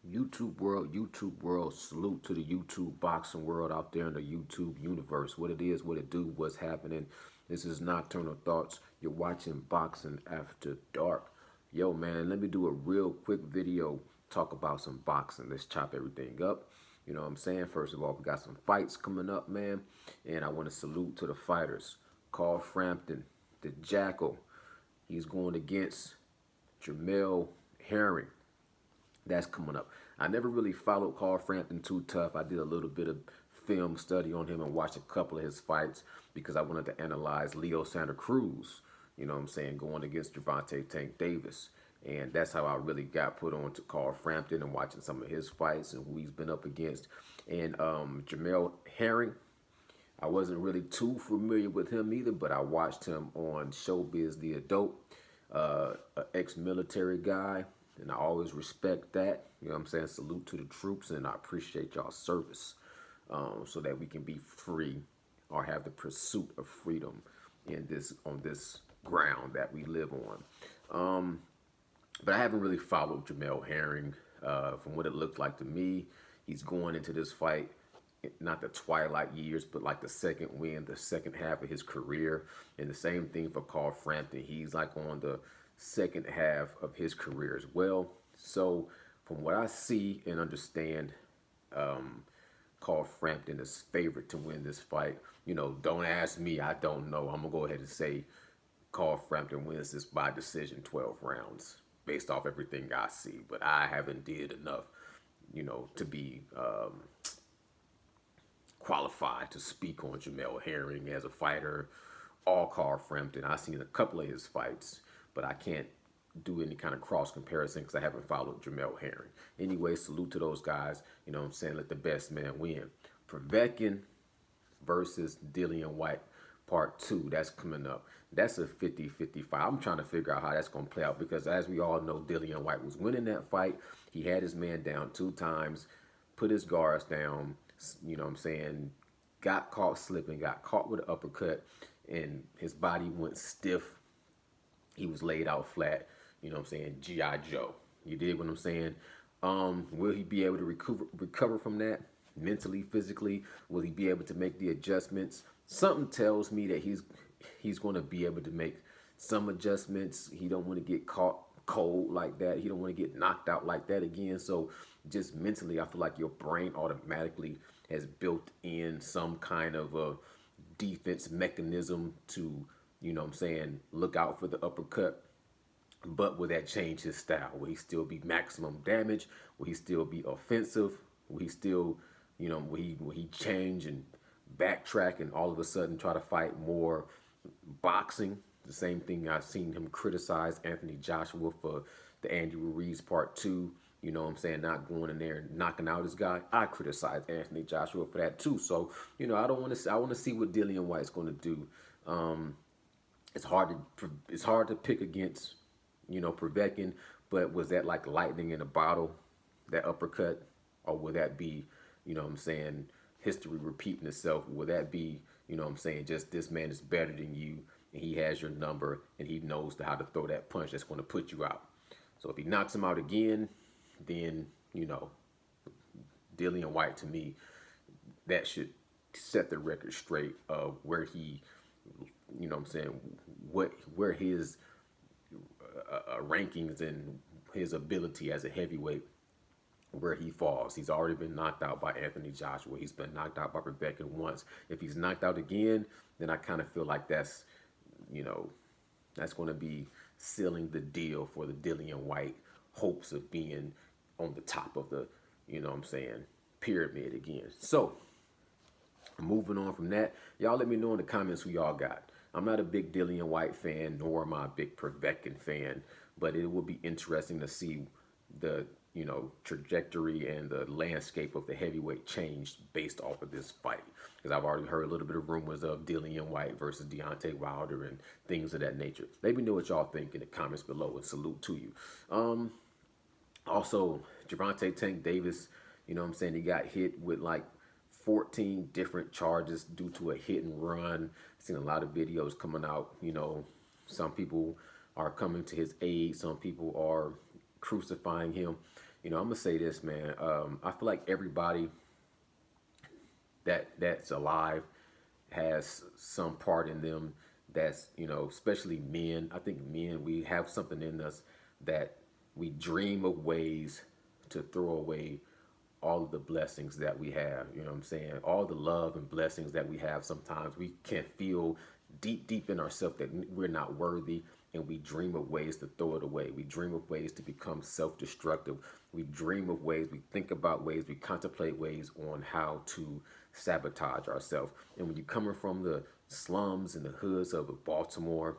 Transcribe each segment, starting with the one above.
YouTube world, salute to the YouTube boxing world out there in the YouTube universe. What it is, what it do, what's happening. This is Nocturnal Thoughts. You're watching Boxing After Dark. Yo, man, let me do a real quick video, talk about some boxing. Let's chop everything up. You know what I'm saying? First of all, we got some fights coming up, man. And I want to salute to the fighters. Carl Frampton, the Jackal. He's going against Jermall Herring. That's coming up. I never really followed Carl Frampton too tough. I did a little bit of film study on him and watched a couple of his fights because I wanted to analyze Leo Santa Cruz, you know what I'm saying, going against Gervonta Tank Davis. And that's how I really got put on to Carl Frampton and watching some of his fights and who he's been up against. And Jermall Herring, I wasn't really too familiar with him either, but I watched him on Showbiz the Adult, an ex-military guy, and I always respect that. You know what I'm saying? Salute to the troops, and I appreciate y'all service so that we can be free or have the pursuit of freedom in this on this ground that we live on. But I haven't really followed Jermall Herring. From what it looked like to me, he's going into this fight, not the twilight years, but like the second win, the second half of his career. And the same thing for Carl Frampton. He's like on the second half of his career as well. So from what I see and understand, Carl Frampton is favored to win this fight. You know, don't ask me. I don't know. I'm going to go ahead and say Carl Frampton wins this by decision, 12 rounds, based off everything I see. But I haven't did enough, you know, to be qualified to speak on Jermall Herring as a fighter or Carl Frampton. I've seen a couple of his fights, but I can't do any kind of cross comparison because I haven't followed Jermall Herring. Anyway, salute to those guys. You know what I'm saying? Let the best man win. Povetkin versus Dillian White, part 2. That's coming up. That's a 50-50 fight. I'm trying to figure out how that's going to play out because as we all know, Dillian White was winning that fight. He had his man down 2 times, put his guards down, you know what I'm saying, got caught slipping, got caught with an uppercut, and his body went stiff. He was laid out flat, you know what I'm saying, G.I. Joe. You dig what I'm saying? Will he be able to recover from that mentally, physically? Will he be able to make the adjustments? Something tells me that he's going to be able to make some adjustments. He don't want to get caught cold like that. He don't want to get knocked out like that again. So just mentally, I feel like your brain automatically has built in some kind of a defense mechanism to, you know what I'm saying, look out for the uppercut. But will that change his style? Will he still be maximum damage? Will he still be offensive? Will he still, you know, will he change and backtrack and all of a sudden try to fight more boxing? The same thing I've seen him criticize Anthony Joshua for the Andy Ruiz part 2. You know what I'm saying? Not going in there and knocking out his guy. I criticize Anthony Joshua for that too. So, you know, I want to see what Dillian White's going to do. It's hard to pick against, you know, Povetkin, but was that like lightning in a bottle, that uppercut? Or would that be, you know what I'm saying, history repeating itself? Would that be, you know what I'm saying, just this man is better than you and he has your number and he knows how to throw that punch that's going to put you out? So if he knocks him out again, then, you know, Dillian White, to me, that should set the record straight of where he, you know what I'm saying, where his rankings and his ability as a heavyweight, where he falls. He's already been knocked out by Anthony Joshua. He's been knocked out by Povetkin once. If he's knocked out again, then I kind of feel like that's, you know, that's going to be sealing the deal for the Dillian White hopes of being on the top of the, you know what I'm saying, pyramid again. So, moving on from that, y'all let me know in the comments who y'all got. I'm not a big Dillian White fan, nor am I a big Povetkin fan, but it will be interesting to see the, you know, trajectory and the landscape of the heavyweight change based off of this fight. Because I've already heard a little bit of rumors of Dillian White versus Deontay Wilder and things of that nature. Let me know what y'all think in the comments below, and salute to you. Also, Gervonta Tank Davis, you know what I'm saying, he got hit with like 14 different charges due to a hit and run. I've seen a lot of videos coming out, you know, some people are coming to his aid, some people are crucifying him. I'm gonna say this, man. I feel like everybody that's alive has some part in them that's, especially men. I think men, we have something in us that we dream of ways to throw away all of the blessings that we have. You know what I'm saying? All the love and blessings that we have, sometimes we can feel deep, deep in ourselves that we're not worthy, and we dream of ways to throw it away. We dream of ways to become self destructive. We dream of ways, we think about ways, we contemplate ways on how to sabotage ourselves. And when you're coming from the slums and the hoods of Baltimore,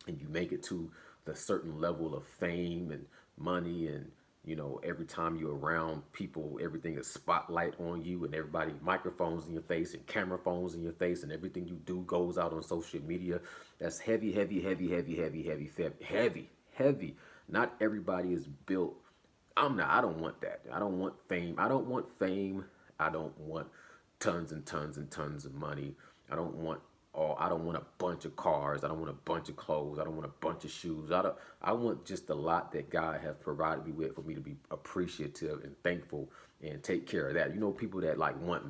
and you make it to the certain level of fame and money, and every time you're around people, everything is spotlight on you, and everybody microphones in your face and camera phones in your face, and everything you do goes out on social media. That's heavy, heavy, heavy, heavy, heavy, heavy, heavy, heavy, heavy. Not everybody is built. I don't want that. I don't want fame. I don't want fame. I don't want tons and tons and tons of money. I don't want I don't want a bunch of cars. I don't want a bunch of clothes. I don't want a bunch of shoes. I want just a lot that God has provided me with for me to be appreciative and thankful and take care of that. People that like want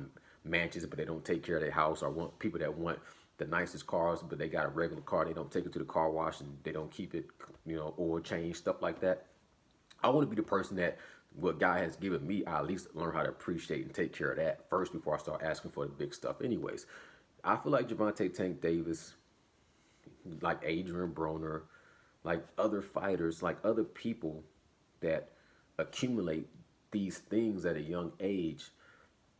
mansions but they don't take care of their house, or want people that want the nicest cars but they got a regular car, they don't take it to the car wash and they don't keep it, oil change, stuff like that. I want to be the person that what God has given me, I at least learn how to appreciate and take care of that first before I start asking for the big stuff. Anyways, I feel like Javante Tank Davis, like Adrian Broner, like other fighters, like other people that accumulate these things at a young age,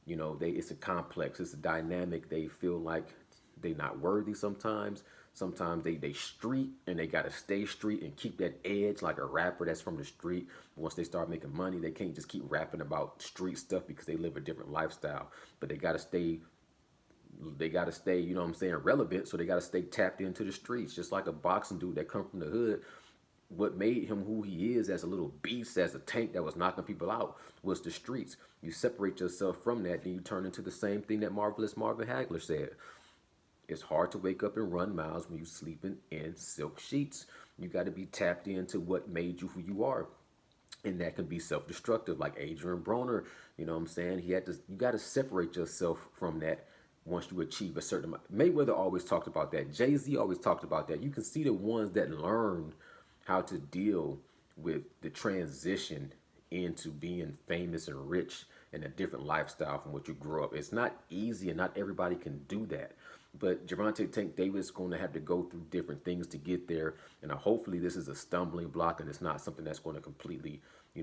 it's a complex, it's a dynamic. They feel like they not worthy sometimes. Sometimes they street and they gotta stay street and keep that edge, like a rapper that's from the street. Once they start making money, they can't just keep rapping about street stuff because they live a different lifestyle. But they gotta stay, relevant. So they gotta stay tapped into the streets. Just like a boxing dude that come from the hood, what made him who he is as a little beast, as a tank that was knocking people out, was the streets. You separate yourself from that, then you turn into the same thing that Marvelous Marvin Hagler said. It's hard to wake up and run miles when you're sleeping in silk sheets. You got to be tapped into what made you who you are. And that can be self-destructive, like Adrian Broner. You know what I'm saying? You got to separate yourself from that once you achieve a certain amount. Mayweather always talked about that. Jay-Z always talked about that. You can see the ones that learn how to deal with the transition into being famous and rich and a different lifestyle from what you grew up. It's not easy, and not everybody can do that. But Gervonta Tank Davis is going to have to go through different things to get there. And hopefully this is a stumbling block and it's not something that's going to completely, be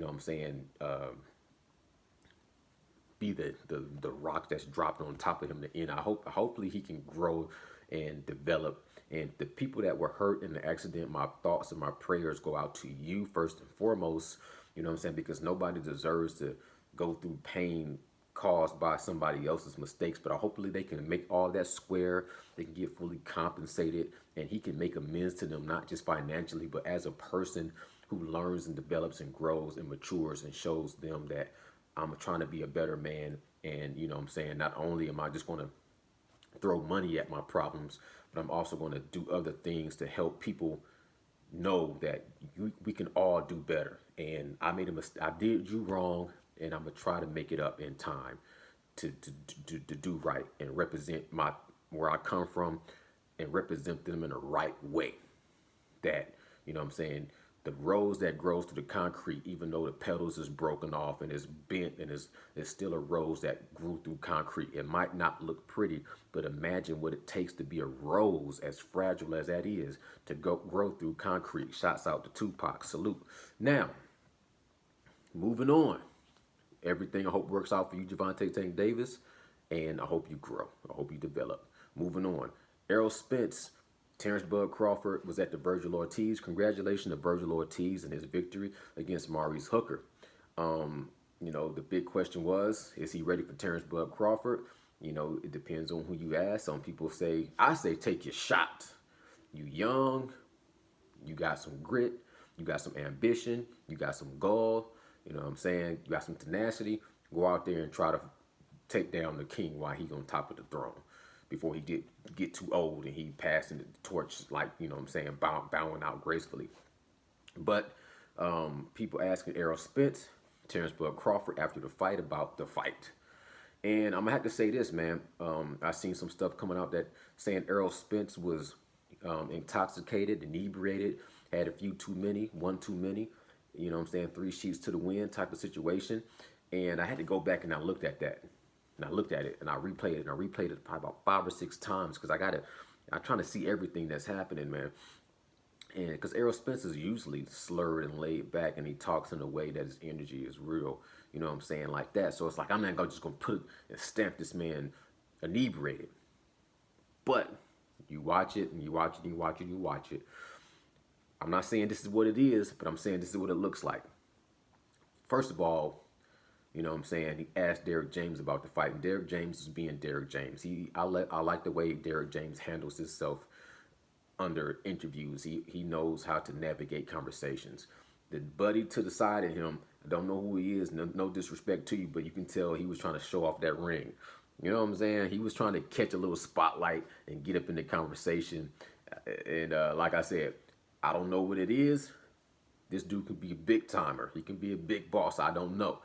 the rock that's dropped on top of him to end. Hopefully he can grow and develop. And the people that were hurt in the accident, my thoughts and my prayers go out to you first and foremost. Because nobody deserves to go through pain caused by somebody else's mistakes. But hopefully they can make all that square. They can get fully compensated, and he can make amends to them, not just financially, but as a person who learns and develops and grows and matures and shows them that I'm trying to be a better man. And not only am I just going to throw money at my problems, but I'm also going to do other things to help people know that we can all do better. And I made a mistake. I did you wrong, and I'm gonna try to make it up in time to do right and represent where I come from, and represent them in the right way. That the rose that grows through the concrete, even though the petals is broken off and is bent, and is still a rose that grew through concrete. It might not look pretty, but imagine what it takes to be a rose, as fragile as that is, to grow through concrete. Shouts out to Tupac. Salute. Now, moving on. Everything I hope works out for you, Javante Tank Davis, and I hope you grow. I hope you develop. Moving on. Errol Spence, Terrence Bud Crawford was at the Virgil Ortiz. Congratulations to Virgil Ortiz and his victory against Maurice Hooker. The big question was, is he ready for Terrence Bud Crawford? It depends on who you ask. Some people say, I say take your shot. You young, you got some grit, you got some ambition, you got some gall, you got some tenacity. Go out there and try to take down the king while he's on top of the throne, before he get too old and he passing the torch, like, bowing out gracefully. But people asking Errol Spence, Terrence Bud Crawford after the fight about the fight. And I'm gonna have to say this, man. I seen some stuff coming out that saying Errol Spence was intoxicated, inebriated, had a few too many, one too many. You know what I'm saying? 3 sheets to the wind type of situation. And I had to go back and I looked at that. And I looked at it and I replayed it and I replayed it probably about 5 or 6 times because I'm trying to see everything that's happening, man. And because Errol Spence is usually slurred and laid back and he talks in a way that his energy is real, you know what I'm saying, like that. So it's like, I'm not just going to put and stamp this man inebriated. But you watch it and you watch it and you watch it and you watch it. I'm not saying this is what it is, but I'm saying this is what it looks like. First of all, you know what I'm saying, he asked Derrick James about the fight, and Derrick James is being Derrick James. I like the way Derrick James handles himself under interviews. He knows how to navigate conversations. The buddy to the side of him, I don't know who he is, no disrespect to you, but you can tell he was trying to show off that ring. You know what I'm saying? He was trying to catch a little spotlight and get up in the conversation. And like I said, I don't know what it is. This dude could be a big timer. He can be a big boss. I don't know.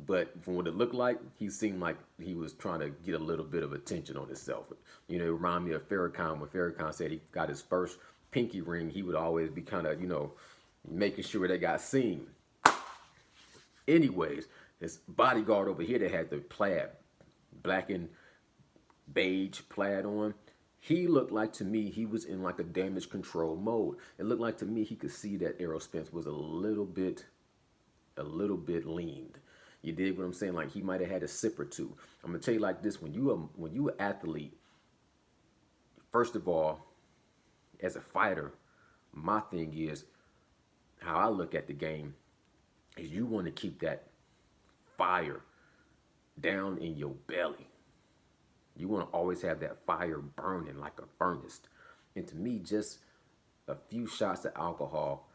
But from what it looked like, he seemed like he was trying to get a little bit of attention on himself. You know, it reminded me of Farrakhan. When Farrakhan said he got his first pinky ring, he would always be kind of, you know, making sure they got seen. Anyways, his bodyguard over here that had the plaid, black and beige plaid on, he looked like to me he was in like a damage control mode. It looked like to me he could see that Errol Spence was a little bit leaned. You dig what I'm saying? Like he might have had a sip or two. I'm gonna tell you like this: when you an athlete, first of all, as a fighter, my thing is how I look at the game is you want to keep that fire down in your belly. You want to always have that fire burning like a furnace. And to me, just a few shots of alcohol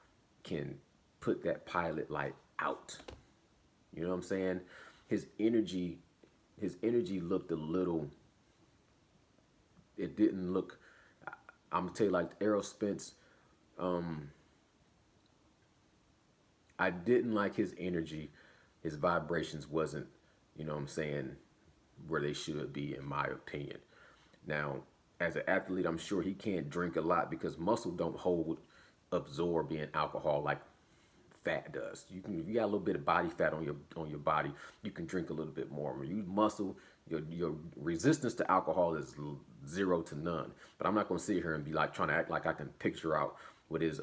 can put that pilot light out. You know what I'm saying? His energy looked a little, it didn't look, I'm gonna tell you like Errol Spence, I didn't like his energy. His vibrations wasn't, you know what I'm saying, where they should be in my opinion. Now, as an athlete, I'm sure he can't drink a lot because muscle don't absorb in alcohol like fat does. If you got a little bit of body fat on your body, you can drink a little bit more. When you muscle, your resistance to alcohol is 0 to none. But I'm not gonna sit here and be like trying to act like I can picture out what his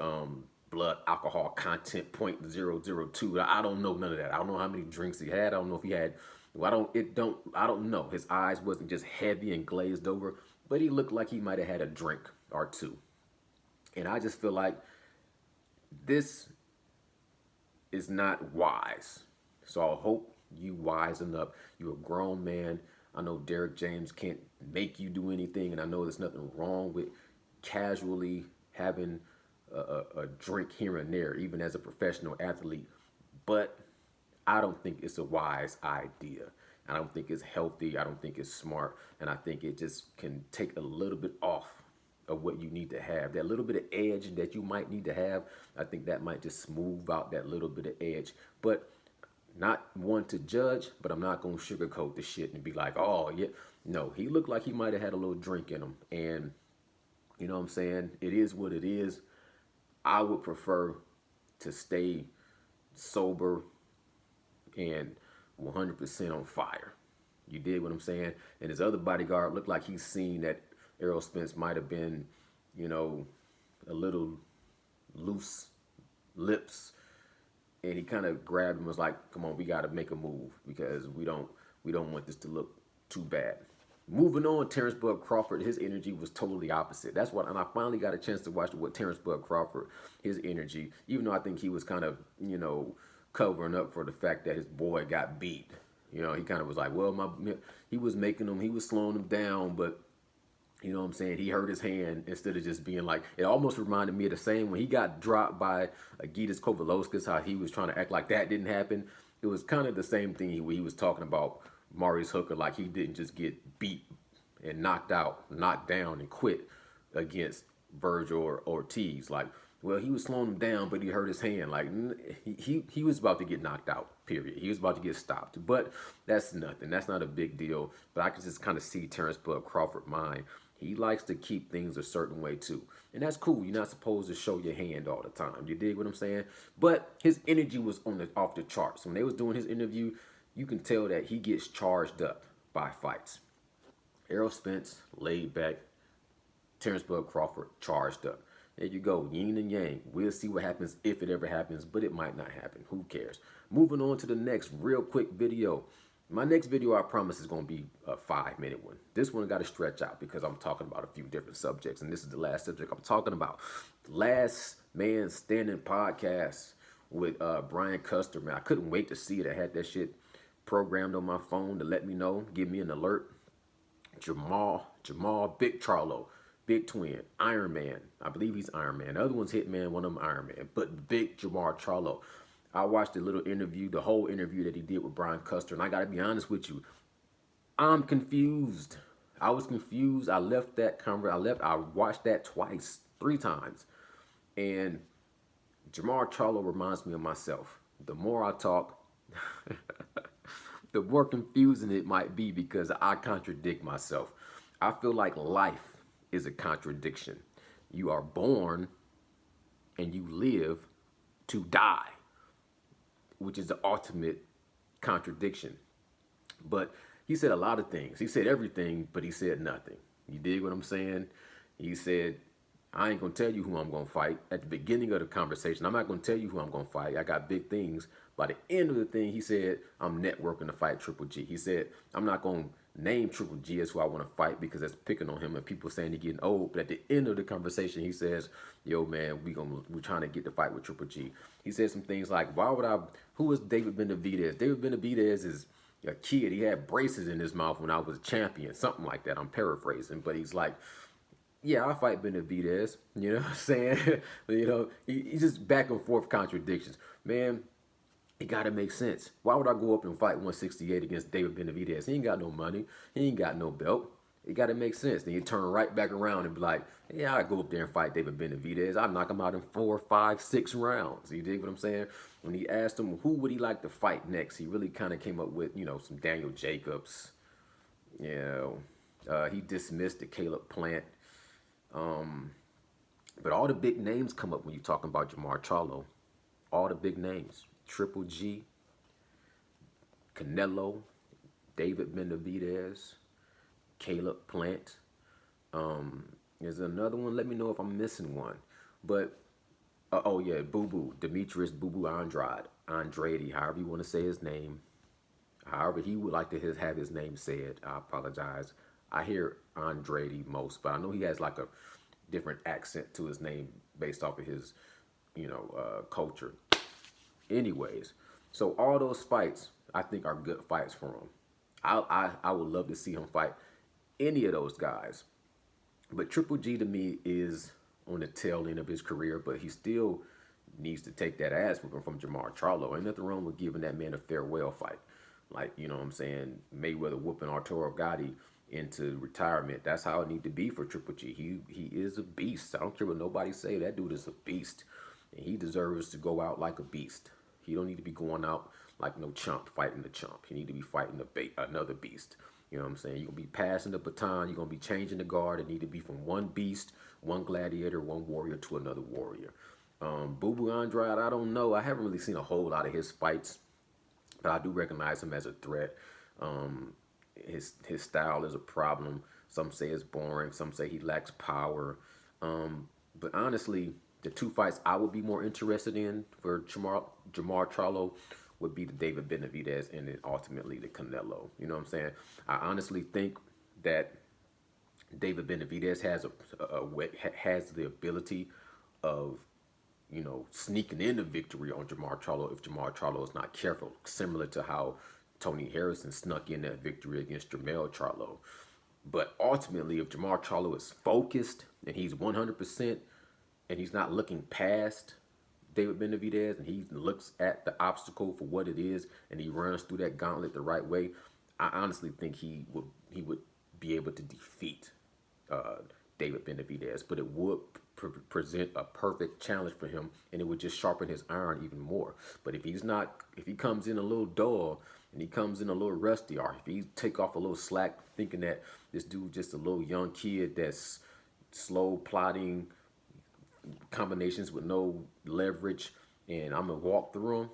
blood alcohol content 0.002. I don't know none of that. I don't know how many drinks he had. I don't know if he had. Well, I don't know. His eyes wasn't just heavy and glazed over, but he looked like he might have had a drink or two. And I just feel like this is not wise. So I hope you wisen up. You're a grown man. I know Derrick James can't make you do anything, and I know there's nothing wrong with casually having a drink here and there, even as a professional athlete. But I don't think it's a wise idea. I don't think it's healthy. I don't think it's smart. And I think it just can take a little bit off of what you need to have. That little bit of edge that you might need to have, I think that might just smooth out that little bit of edge. But not one to judge, but I'm not going to sugarcoat the shit and be like, oh, yeah. No, he looked like he might have had a little drink in him. And you know what I'm saying? It is what it is. I would prefer to stay sober and 100% on fire. You did what I'm saying? And his other bodyguard looked like he's seen that Errol Spence might have been, you know, a little loose lips. And he kind of grabbed him and was like, come on, we got to make a move because we don't want this to look too bad. Moving on, Terrence Bud Crawford, his energy was totally opposite. That's what, and I finally got a chance to watch what Terrence Bud Crawford, his energy, even though I think he was kind of, you know, covering up for the fact that his boy got beat. You know, he kind of was like, well, he was making him, he was slowing him down, but you know what I'm saying? He hurt his hand instead of just being like, it almost reminded me of the same when he got dropped by Agitas Kovaloskas, how he was trying to act like that didn't happen. It was kind of the same thing where he was talking about Maurice Hooker, like he didn't just get beat and knocked out, knocked down and quit against Virgil or Ortiz. Like Well, he was slowing him down, but he hurt his hand. Like he was about to get knocked out. Period. He was about to get stopped. But that's nothing. That's not a big deal. But I can just kind of see Terrence Bud Crawford mind. He likes to keep things a certain way too, and that's cool. You're not supposed to show your hand all the time. You dig what I'm saying? But his energy was off the charts when they was doing his interview. You can tell that he gets charged up by fights. Errol Spence laid back. Terrence Bud Crawford charged up. There you go, yin and yang. We'll see what happens if it ever happens, but it might not happen. Who cares? Moving on to the next real quick video. My next video, I promise, is going to be a 5-minute one. This one got to stretch out because I'm talking about a few different subjects, and this is the last subject I'm talking about. Last Man Standing podcast with Brian Custer. Man, I couldn't wait to see it. I had that shit programmed on my phone to let me know, give me an alert. Jermall Big Charlo. Big Twin, Iron Man. I believe he's Iron Man. The other one's Hitman, one of them Iron Man. But Big Jermall Charlo. I watched the little interview, the whole interview that he did with Brian Custer, and I gotta be honest with you, I'm confused. I was confused. I left that I watched that twice, 3 times. And Jermall Charlo reminds me of myself. The more I talk, the more confusing it might be because I contradict myself. I feel like life is a contradiction. You are born and you live to die, which is the ultimate contradiction. But he said a lot of things. He said everything, but he said nothing. You dig what I'm saying? He said, I ain't gonna tell you who I'm gonna fight. At the beginning of the conversation, I'm not gonna tell you who I'm gonna fight. I got big things. By the end of the thing, he said, I'm networking to fight Triple G. He said, I'm not gonna name Triple G as who I want to fight because that's picking on him and people saying he's getting old. But at the end of the conversation, he says, yo, man, we're trying to get the fight with Triple G. He said some things like, who was David Benavidez? David Benavidez is a kid. He had braces in his mouth when I was a champion, something like that. I'm paraphrasing, but he's like, yeah, I'll fight Benavidez. You know what I'm saying? He's just back and forth contradictions. Man, it got to make sense. Why would I go up and fight 168 against David Benavidez? He ain't got no money. He ain't got no belt. It got to make sense. Then you turn right back around and be like, yeah, I go up there and fight David Benavidez. I knock him out in 4, 5, 6 rounds. You dig what I'm saying? When he asked him who would he like to fight next, he really kind of came up with, some Daniel Jacobs. He dismissed the Caleb Plant. But all the big names come up when you're talking about Jermall Charlo. All the big names. Triple G, Canelo, David Benavidez, Caleb Plant. There's another one. Let me know if I'm missing one. But, Boo Boo, Demetrius Boo Boo Andrade, however you want to say his name. However he would like to have his name said. I apologize. I hear Andrade most, but I know he has like a different accent to his name based off of his, culture. Anyways, so all those fights, I think, are good fights for him. I would love to see him fight any of those guys. But Triple G to me is on the tail end of his career, but he still needs to take that ass whooping from Jermall Charlo. Ain't nothing wrong with giving that man a farewell fight. Like, you know what I'm saying? Mayweather whooping Arturo Gatti into retirement. That's how it need to be for Triple G. He is a beast. I don't care what nobody say. That dude is a beast. And he deserves to go out like a beast. He don't need to be going out like no chump fighting the chump. He need to be fighting another beast. You know what I'm saying? You're going to be passing the baton. You're going to be changing the guard. It need to be from one beast, one gladiator, one warrior to another warrior. Boo Boo Andrade, I don't know. I haven't really seen a whole lot of his fights, but I do recognize him as a threat. His style is a problem. Some say it's boring. Some say he lacks power. But honestly, the 2 fights I would be more interested in for Jermall Charlo would be the David Benavidez and then ultimately the Canelo. You know what I'm saying? I honestly think that David Benavidez has the ability of, sneaking in the victory on Jermall Charlo if Jermall Charlo is not careful, similar to how Tony Harrison snuck in that victory against Jermall Charlo. But ultimately, if Jermall Charlo is focused and he's 100%, and he's not looking past David Benavidez, and he looks at the obstacle for what it is, and he runs through that gauntlet the right way, I honestly think he would be able to defeat David Benavidez. But it would present a perfect challenge for him, and it would just sharpen his iron even more. But if he comes in a little dull and he comes in a little rusty, or if he take off a little slack, thinking that this dude just a little young kid that's slow plotting combinations with no leverage, and I'm gonna walk through him,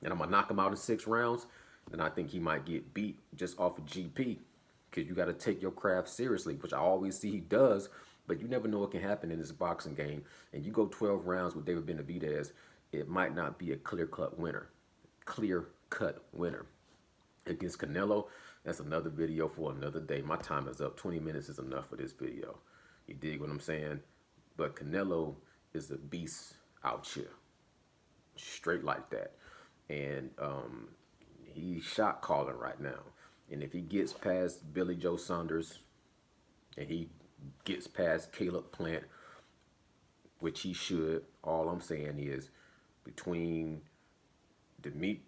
and I'm gonna knock him out in 6 rounds, then I think he might get beat just off of GP. Because you got to take your craft seriously, which I always see he does, but you never know what can happen in this boxing game. And you go 12 rounds with David Benavidez, it might not be a clear-cut winner. Clear-cut winner. Against Canelo, that's another video for another day. My time is up. 20 minutes is enough for this video. You dig what I'm saying? But Canelo is a beast out here. Straight like that. And he's shot calling right now. And if he gets past Billy Joe Saunders and he gets past Caleb Plant, which he should, all I'm saying is between David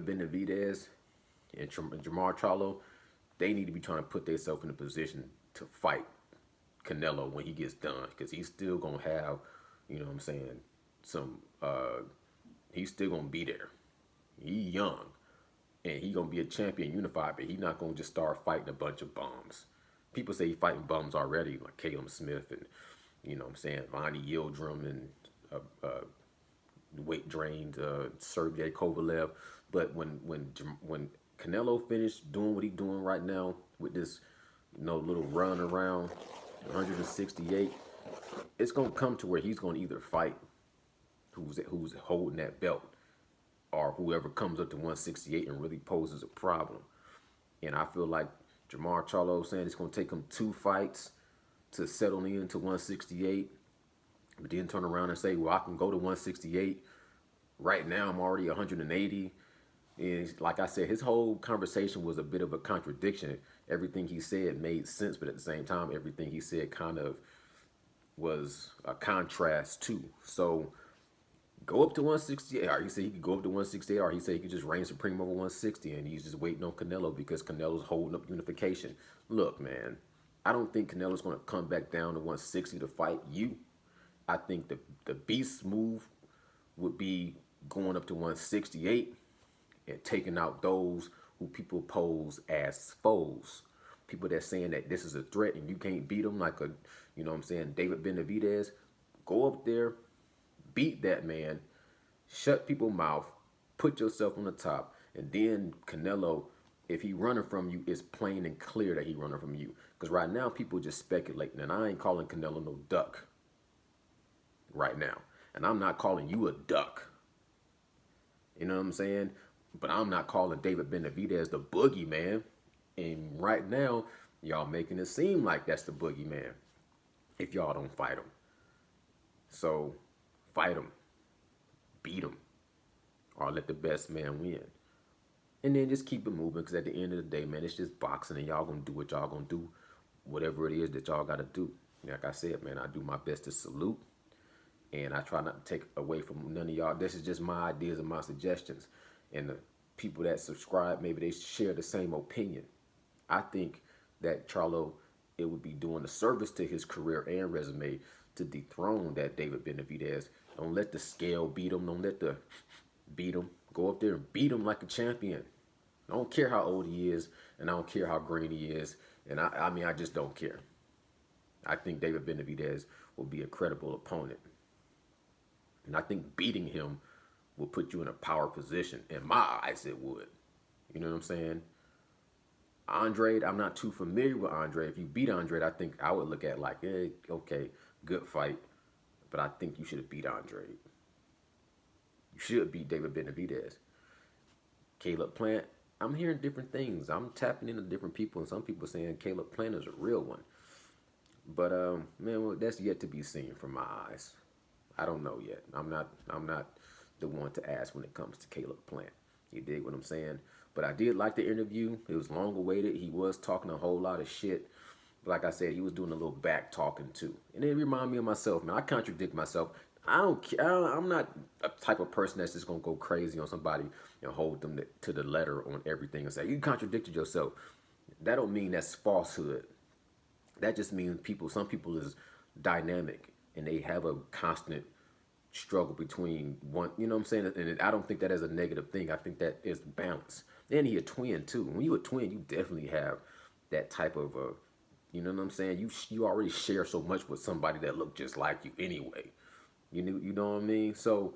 Benavidez and Jermall Charlo, they need to be trying to put themselves in a position to fight Canelo when he gets done, because he's still going to have, you know what I'm saying, he's still going to be there. He young, and he gonna be a champion unified, but he not gonna just start fighting a bunch of bums. People say he fighting bums already, like Caleb Smith and, you know what I'm saying, Vonnie Yildirim and weight drained Sergey Kovalev. But when Canelo finished doing what he's doing right now with this, little run around 168, it's gonna come to where he's gonna either fight who's holding that belt, or whoever comes up to 168 and really poses a problem. And I feel like Jermall Charlo saying it's going to take him 2 fights to settle into 168, but then turn around and say, well, I can go to 168. Right now, I'm already 180. And like I said, his whole conversation was a bit of a contradiction. Everything he said made sense, but at the same time, everything he said kind of was a contrast too. So go up to 168, or he said he could go up to 168, or he said he could just reign supreme over 160, and he's just waiting on Canelo because Canelo's holding up unification. Look, man, I don't think Canelo's going to come back down to 160 to fight you. I think the beast move would be going up to 168 and taking out those who people pose as foes. People that saying that this is a threat and you can't beat them, like David Benavidez. Go up there, beat that man, shut people's mouth, put yourself on the top, and then Canelo, if he running from you, it's plain and clear that he running from you. Because right now, people just speculating, and I ain't calling Canelo no duck right now. And I'm not calling you a duck. You know what I'm saying? But I'm not calling David Benavidez the boogeyman. And right now, y'all making it seem like that's the boogeyman if y'all don't fight him. So fight him, beat him, or let the best man win. And then just keep it moving, because at the end of the day, man, it's just boxing, and y'all gonna do what y'all gonna do, whatever it is that y'all gotta do. Like I said, man, I do my best to salute, and I try not to take away from none of y'all. This is just my ideas and my suggestions. And the people that subscribe, maybe they share the same opinion. I think that Charlo, it would be doing a service to his career and resume to dethrone that David Benavidez. Don't let the scale beat him. Don't let the beat him. Go up there and beat him like a champion. I don't care how old he is, and I don't care how green he is. And I just don't care. I think David Benavidez will be a credible opponent. And I think beating him will put you in a power position. In my eyes, it would. You know what I'm saying? Andre, I'm not too familiar with Andre. If you beat Andre, I think I would look at like, okay, good fight. But I think you should have beat Andre. You should beat David Benavidez. Caleb Plant, I'm hearing different things. I'm tapping into different people, and some people saying Caleb Plant is a real one. But man, that's yet to be seen from my eyes. I don't know yet. I'm not the one to ask when it comes to Caleb Plant. You dig what I'm saying? But I did like the interview. It was long awaited. He was talking a whole lot of shit. But like I said, he was doing a little back talking too. And it reminded me of myself, man. I contradict myself. I don't care. I'm not a type of person that's just going to go crazy on somebody and hold them to the letter on everything and say, you contradicted yourself. That don't mean that's falsehood. That just means some people is dynamic and they have a constant struggle between one, you know what I'm saying? And I don't think that is a negative thing. I think that is balance. And he a twin too. When you a twin, you definitely have that type of you know what I'm saying? You already share so much with somebody that look just like you anyway. You know what I mean? So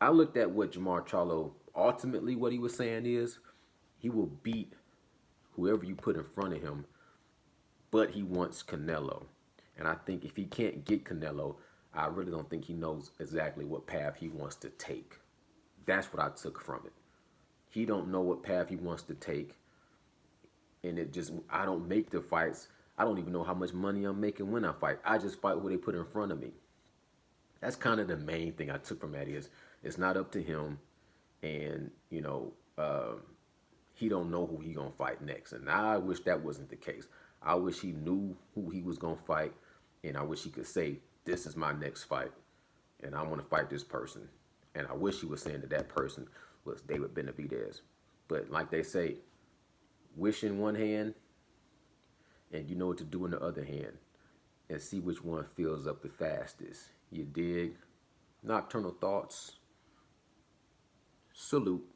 I looked at what Jermall Charlo ultimately what he was saying is he will beat whoever you put in front of him, but he wants Canelo. And I think if he can't get Canelo, I really don't think he knows exactly what path he wants to take. That's what I took from it. He don't know what path he wants to take, and it just I don't make the fights. I don't even know how much money I'm making when I fight. I just fight what they put in front of me. That's kind of the main thing I took from that is it's not up to him, and he don't know who he gonna fight next. And I wish that wasn't the case. I wish he knew who he was gonna fight, and I wish he could say, "This is my next fight, and I want to fight this person." And I wish he was saying that that person was David Benavidez. But like they say, wish in one hand, and you know what to do in the other hand, and see which one fills up the fastest. You dig? Nocturnal thoughts. Salute.